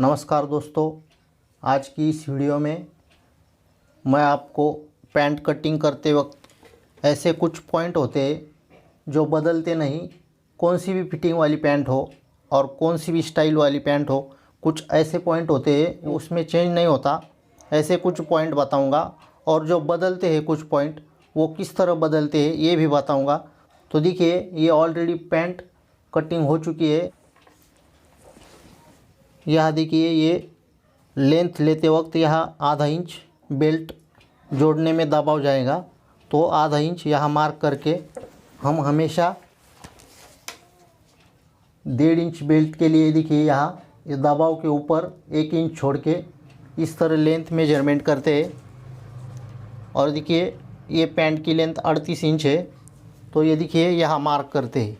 नमस्कार दोस्तों, आज की इस वीडियो में मैं आपको पैंट कटिंग करते वक्त ऐसे कुछ पॉइंट होते हैं जो बदलते नहीं। कौन सी भी फिटिंग वाली पैंट हो और कौन सी भी स्टाइल वाली पैंट हो, कुछ ऐसे पॉइंट होते हैं उसमें चेंज नहीं होता। ऐसे कुछ पॉइंट बताऊंगा और जो बदलते हैं कुछ पॉइंट वो किस तरह बदलते हैं ये भी बताऊंगा। तो देखिए, ये ऑलरेडी पैंट कटिंग हो चुकी है। यह देखिए, ये लेंथ लेते वक्त यहाँ आधा इंच बेल्ट जोड़ने में दबाव जाएगा, तो आधा इंच यहाँ मार्क करके हम हमेशा 1.5 इंच बेल्ट के लिए देखिए यहाँ इस दबाव के ऊपर 1 इंच छोड़ के इस तरह लेंथ मेजरमेंट करते हैं। और देखिए, ये पैंट की लेंथ 38 इंच है, तो ये देखिए यहाँ मार्क करते हैं।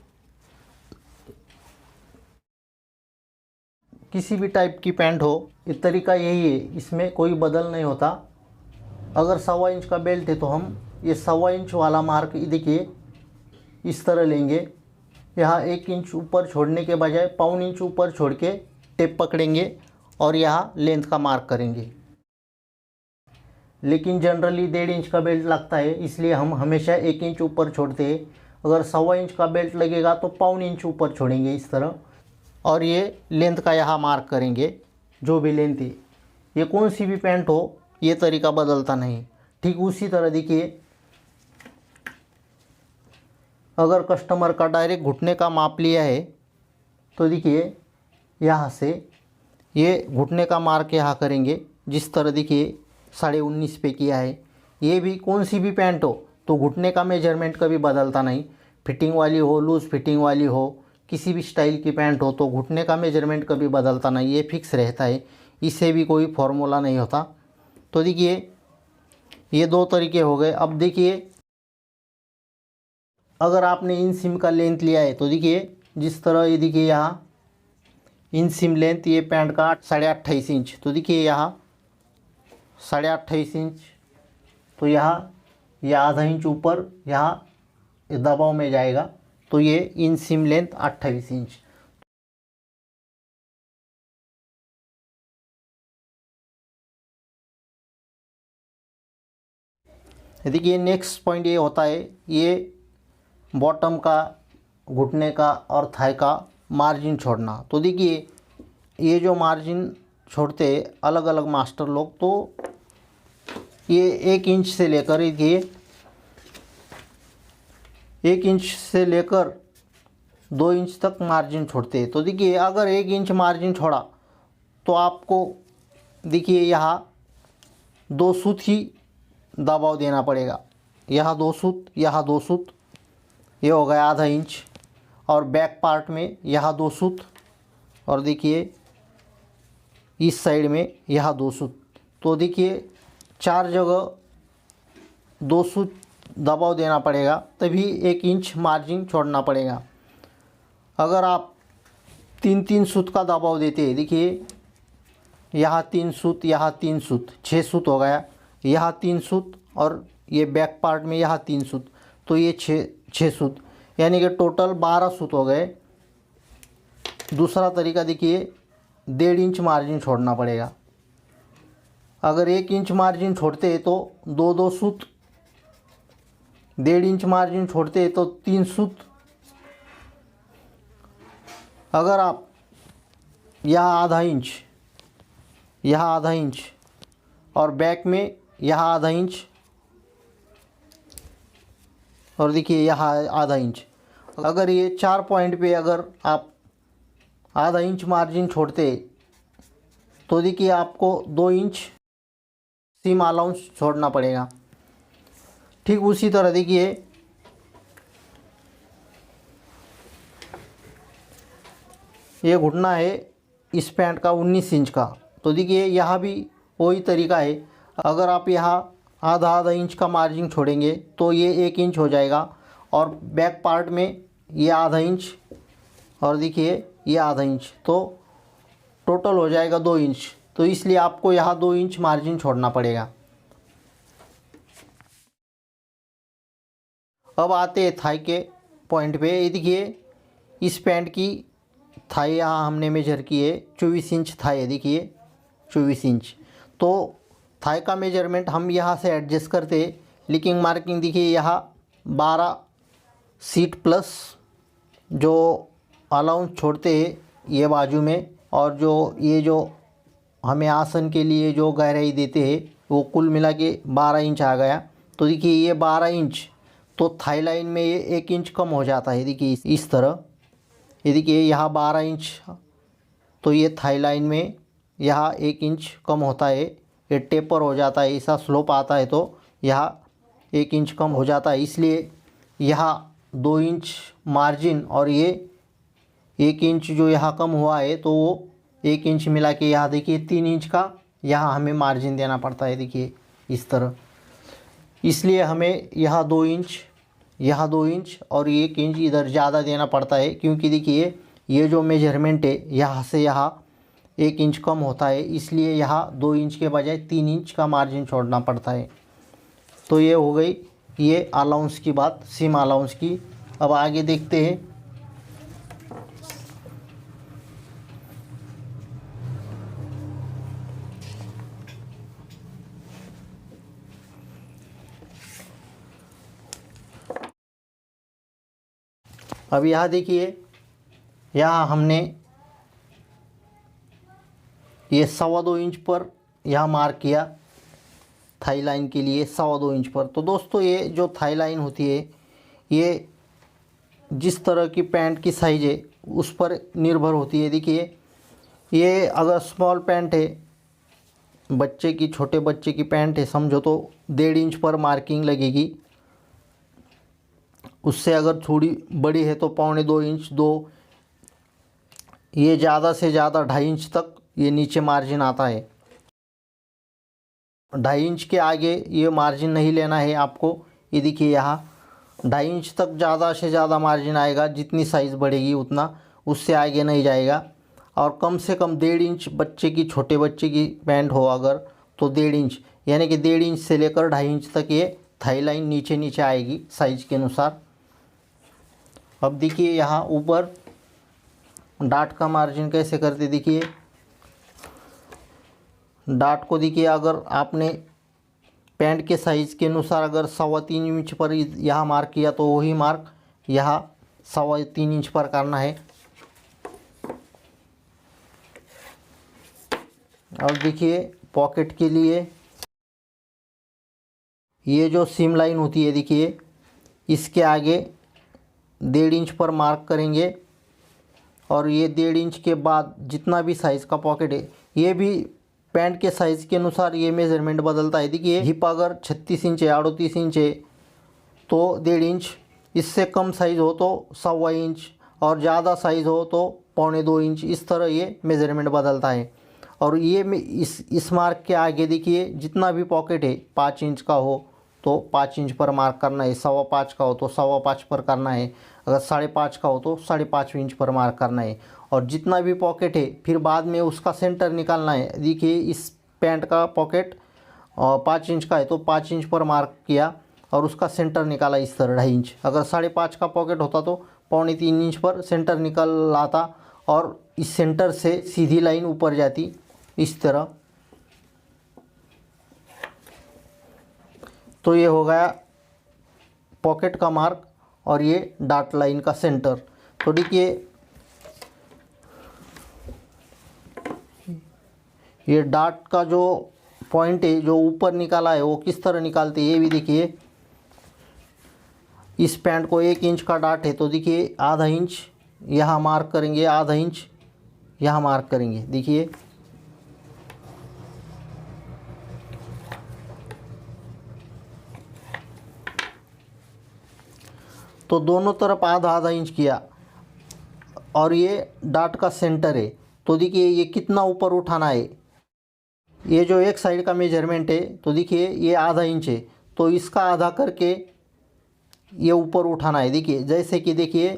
किसी भी टाइप की पैंट हो, ये तरीका यही है, इसमें कोई बदल नहीं होता। अगर 1.25 इंच का बेल्ट है तो हम ये 1.25 इंच वाला मार्क देखिए इस तरह लेंगे। यहाँ 1 इंच ऊपर छोड़ने के बजाय 1.25 इंच ऊपर छोड़ के टेप पकड़ेंगे और यहाँ लेंथ का मार्क करेंगे। लेकिन जनरली 1.5 इंच का बेल्ट लगता है, इसलिए हम हमेशा 1 इंच ऊपर छोड़ते हैं। अगर 1.25 इंच का बेल्ट लगेगा तो 1.25 इंच ऊपर छोड़ेंगे इस तरह, और ये लेंथ का यहाँ मार्क करेंगे। जो भी लेंथ है, ये कौन सी भी पैंट हो, ये तरीका बदलता नहीं। ठीक उसी तरह देखिए, अगर कस्टमर का डायरेक्ट घुटने का माप लिया है तो देखिए यहाँ से ये घुटने का मार्क यहाँ करेंगे। जिस तरह देखिए 19.5 पे किया है। ये भी कौन सी भी पैंट हो तो घुटने का मेजरमेंट कभी बदलता नहीं। फिटिंग वाली हो, लूज़ फिटिंग वाली हो, किसी भी स्टाइल की पैंट हो तो घुटने का मेजरमेंट कभी बदलता नहीं, ये फिक्स रहता है। इससे भी कोई फॉर्मूला नहीं होता। तो देखिए, ये 2 तरीके हो गए। अब देखिए, अगर आपने इन सिम का लेंथ लिया है तो देखिए जिस तरह ये देखिए यहाँ इन सिम लेंथ ये पैंट का 28.5 इंच, तो देखिए यहाँ 28.5 इंच, तो यहाँ ये आधा इंच ऊपर यहाँ दबाव में जाएगा, तो ये इन सिम लेंथ 28 इंच। देखिए, नेक्स्ट पॉइंट ये होता है, ये बॉटम का, घुटने का और थाई का मार्जिन छोड़ना। तो देखिए, ये जो मार्जिन छोड़ते अलग अलग मास्टर लोग, तो ये 1 इंच से लेकर देखिए 1 इंच से लेकर 2 इंच तक मार्जिन छोड़ते हैं। तो देखिए, अगर 1 इंच मार्जिन छोड़ा तो आपको देखिए यहाँ 2 सूत ही दबाव देना पड़ेगा। यहाँ 2 सूत, यहाँ 2 सूत, ये हो गया आधा इंच। और बैक पार्ट में यहाँ 2 सूत, और देखिए इस साइड में यहाँ 2 सूत। तो देखिए 4 जगह 2 सूत दबाव देना पड़ेगा, तभी 1 इंच मार्जिन छोड़ना पड़ेगा। अगर आप 3-3 सूत का दबाव देते हैं, देखिए यहाँ 3 सूत, यहाँ 3 सूत, 6 सूत हो गया। यहाँ 3 सूत और ये बैक पार्ट में यहाँ 3 सूत, तो ये 6 सूत, यानी कि टोटल 12 सूत हो गए। दूसरा तरीका देखिए, 1.5 इंच मार्जिन छोड़ना पड़ेगा। अगर 1 इंच मार्जिन छोड़ते हैं तो 2 सूत, 1.5 इंच मार्जिन छोड़ते हैं तो 3 सूत। अगर आप यहाँ आधा इंच, यहाँ आधा इंच और बैक में यहाँ आधा इंच, और देखिए यहाँ आधा इंच, अगर ये 4 पॉइंट पे अगर आप आधा इंच मार्जिन छोड़ते तो देखिए आपको 2 इंच सीम अलाउंस छोड़ना पड़ेगा। ठीक उसी तरह देखिए, ये घुटना है इस पैंट का 19 इंच का, तो देखिए यहाँ भी वही तरीका है। अगर आप यहाँ आधा इंच का मार्जिन छोड़ेंगे तो ये 1 इंच हो जाएगा, और बैक पार्ट में ये आधा इंच, और देखिए ये आधा इंच, तो टोटल हो जाएगा 2 इंच। तो इसलिए आपको यहाँ 2 इंच मार्जिन छोड़ना पड़ेगा। अब आते हैं थाई के पॉइंट पे। ये देखिए, इस पैंट की थाई यहाँ हमने मेजर किए 24 इंच थाई है, देखिए 24 इंच। तो थाई का मेजरमेंट हम यहाँ से एडजस्ट करते, लेकिन मार्किंग देखिए यहाँ 12 सीट प्लस जो अलाउंस छोड़ते हैं ये बाजू में, और जो ये जो हमें आसन के लिए जो गहराई देते हैं वो कुल मिला के 12 इंच आ गया। तो देखिए ये 12 इंच, तो थाई लाइन में ये 1 इंच कम हो जाता है, देखिए इस तरह। ये देखिए यहाँ 12 इंच, तो ये थाई लाइन में यहाँ 1 इंच कम होता है, ये टेपर हो जाता है, ऐसा स्लोप आता है तो यहाँ 1 इंच कम हो जाता है। इसलिए यहाँ 2 इंच मार्जिन और ये 1 इंच जो यहाँ कम हुआ है, तो वो 1 इंच मिला के यहाँ देखिए 3 इंच का यहाँ हमें मार्जिन देना पड़ता है, देखिए इस तरह। इसलिए हमें यहाँ 2 इंच, यहाँ 2 इंच और 1 इंच इधर ज़्यादा देना पड़ता है, क्योंकि देखिए ये जो मेजरमेंट है यहाँ से यहाँ 1 इंच कम होता है, इसलिए यहाँ 2 इंच के बजाय 3 इंच का मार्जिन छोड़ना पड़ता है। तो ये हो गई ये अलाउंस की बात, सीम अलाउंस की। अब आगे देखते हैं। अब यहाँ देखिए, यहाँ हमने ये 2.25 इंच पर यहाँ मार्क किया थाई लाइन के लिए 2.25 इंच पर। तो दोस्तों ये जो थाई लाइन होती है ये जिस तरह की पैंट की साइज़ है उस पर निर्भर होती है। देखिए ये अगर स्मॉल पैंट है, बच्चे की, छोटे बच्चे की पैंट है समझो, तो 1.5 इंच पर मार्किंग लगेगी। उससे अगर थोड़ी बड़ी है तो 1.25 इंच, 2, ये ज़्यादा से ज़्यादा 2.5 इंच तक ये नीचे मार्जिन आता है। 2.5 इंच के आगे ये मार्जिन नहीं लेना है आपको। ये देखिए यहाँ 2.5 इंच तक ज़्यादा से ज़्यादा मार्जिन आएगा, जितनी साइज़ बढ़ेगी उतना, उससे आगे नहीं जाएगा। और कम से कम 1.5 इंच बच्चे की, छोटे बच्चे की पैंट हो अगर, तो 1.5 इंच, यानी कि 1.5 इंच से लेकर 2.5 इंच तक ये थाई लाइन नीचे नीचे आएगी साइज़ के अनुसार। अब देखिए यहाँ ऊपर डाट का मार्जिन कैसे करते, देखिए डाट को देखिए, अगर आपने पैंट के साइज़ के अनुसार अगर 3.25 इंच पर यहाँ मार्क किया तो वही मार्क यहाँ 3.25 इंच पर करना है। अब देखिए पॉकेट के लिए ये जो सीम लाइन होती है, देखिए इसके आगे 1.5 इंच पर मार्क करेंगे, और ये 1.5 इंच के बाद जितना भी साइज़ का पॉकेट है, ये भी पैंट के साइज़ के अनुसार ये मेज़रमेंट बदलता है। देखिए हिप अगर 36 इंच है, 38 इंच है तो 1.5 इंच, इससे कम साइज़ हो तो 1.25 इंच, और ज़्यादा साइज़ हो तो 1.25 इंच, इस तरह ये मेज़रमेंट बदलता है। और ये इस मार्क के आगे देखिए जितना भी पॉकेट है, 5 इंच का हो तो 5 इंच पर मार्क करना है, 5.25 का हो तो 5.25 पर करना है, अगर 5.5 का हो तो 5.5 इंच पर मार्क करना है। और जितना भी पॉकेट है फिर बाद में उसका सेंटर निकालना है। देखिए इस पैंट का पॉकेट 5 इंच का है तो 5 इंच पर मार्क किया और उसका सेंटर निकाला इस तरह 2.5 इंच। अगर 5.5 का पॉकेट होता तो 3.25 इंच पर सेंटर निकल आता, और इस सेंटर से सीधी लाइन ऊपर जाती इस तरह। तो ये हो गया पॉकेट का मार्क और ये डाट लाइन का सेंटर। तो देखिए ये डाट का जो पॉइंट है जो ऊपर निकाला है वो किस तरह निकालते हैं ये भी देखिए। इस पैंट को 1 इंच का डाट है तो देखिए आधा इंच यहाँ मार्क करेंगे, आधा इंच यहाँ मार्क करेंगे। देखिए तो दोनों तरफ आधा आधा इंच किया, और ये डाट का सेंटर है। तो देखिए ये कितना ऊपर उठाना है, ये जो एक साइड का मेजरमेंट है तो देखिए ये आधा इंच है, तो इसका आधा करके ये ऊपर उठाना है। देखिए जैसे कि देखिए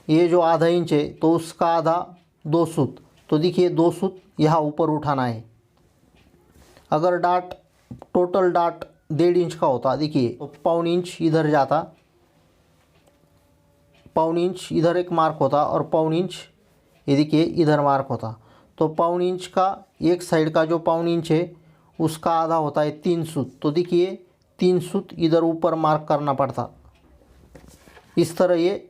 ये जो आधा इंच है तो उसका आधा 2 सूत, तो देखिए 2 सूत यहाँ ऊपर उठाना है। अगर डाट टोटल डाट 1.5 इंच का होता देखिए तो 1.25 इंच इधर जाता, 1.25 इंच इधर एक मार्क होता और 1.25 इंच ये देखिए इधर मार्क होता। तो पौन इंच का एक साइड का जो पौन इंच है उसका आधा होता है 3 सूत। तो देखिए 3 सूत इधर ऊपर मार्क करना पड़ता, इस तरह ये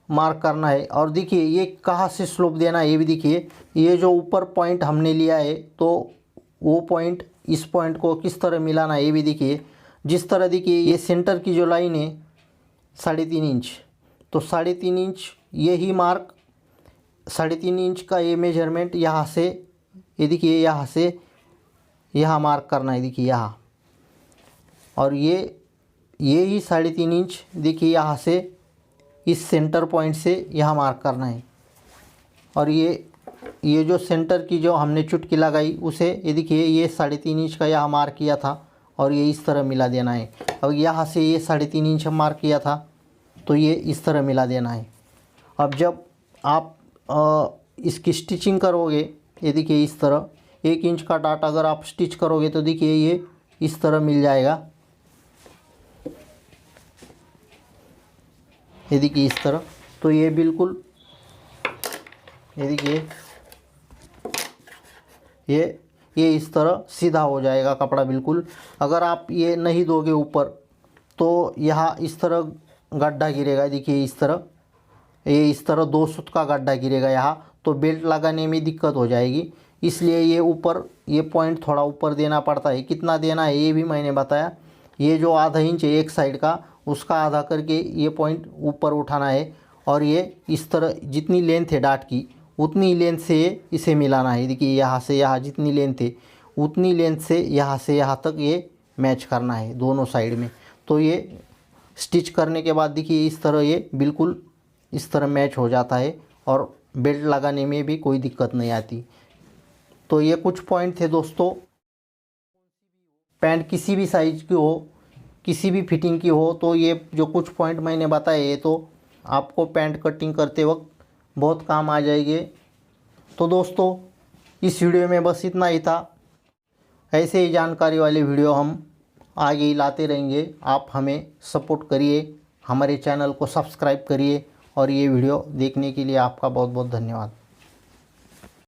मार्क करना है। और देखिए ये कहाँ से स्लोप देना है ये भी देखिए, ये जो ऊपर पॉइंट हमने लिया है तो वो पॉइंट इस पॉइंट को किस तरह मिलाना है ये भी देखिए। जिस तरह देखिए ये सेंटर की जो लाइन है 3.5 इंच, तो 3.5 इंच यही मार्क 3.5 इंच का ये मेजरमेंट यहाँ से ये देखिए यहाँ से यहाँ मार्क करना है देखिए यहाँ। और ये ही 3.5 इंच देखिए यहाँ से इस सेंटर पॉइंट से यहाँ मार्क करना है। और ये जो सेंटर की जो हमने चुटकी लगाई उसे ये देखिए ये 3.5 इंच का यहाँ मार्क किया था और ये इस तरह मिला देना है। अब यहाँ से ये 3.5 इंच मार्क किया था तो ये इस तरह मिला देना है। अब जब आप इसकी स्टिचिंग करोगे ये देखिए इस तरह 1 इंच का डाट अगर आप स्टिच करोगे तो देखिए ये इस तरह मिल जाएगा। ये देखिए इस तरह, तो ये बिल्कुल ये देखिए ये इस तरह सीधा हो जाएगा कपड़ा बिल्कुल। अगर आप ये नहीं दोगे ऊपर तो यहाँ इस तरह गड्ढा गिरेगा देखिए इस तरह, ये इस तरह 2 सूत का गड्ढा गिरेगा यहाँ, तो बेल्ट लगाने में दिक्कत हो जाएगी। इसलिए ये ऊपर ये पॉइंट थोड़ा ऊपर देना पड़ता है। कितना देना है ये भी मैंने बताया। ये जो आधा इंच है एक साइड का उसका आधा करके ये पॉइंट ऊपर उठाना है और ये इस तरह जितनी लेंथ है डाट की उतनी लेंथ से इसे मिलाना है। देखिए यहाँ से यहाँ जितनी लेंथ है उतनी लेंथ से यहाँ तक ये मैच करना है दोनों साइड में। तो ये स्टिच करने के बाद देखिए इस तरह ये बिल्कुल इस तरह मैच हो जाता है और बेल्ट लगाने में भी कोई दिक्कत नहीं आती। तो ये कुछ पॉइंट थे दोस्तों। पैंट किसी भी साइज़ की हो, किसी भी फिटिंग की हो, तो ये जो कुछ पॉइंट मैंने बताए ये तो आपको पैंट कटिंग करते वक्त बहुत काम आ जाएंगे। तो दोस्तों इस वीडियो में बस इतना ही था। ऐसे ही जानकारी वाले वीडियो हम आगे ही लाते रहेंगे। आप हमें सपोर्ट करिए, हमारे चैनल को सब्सक्राइब करिए और ये वीडियो देखने के लिए आपका बहुत बहुत धन्यवाद।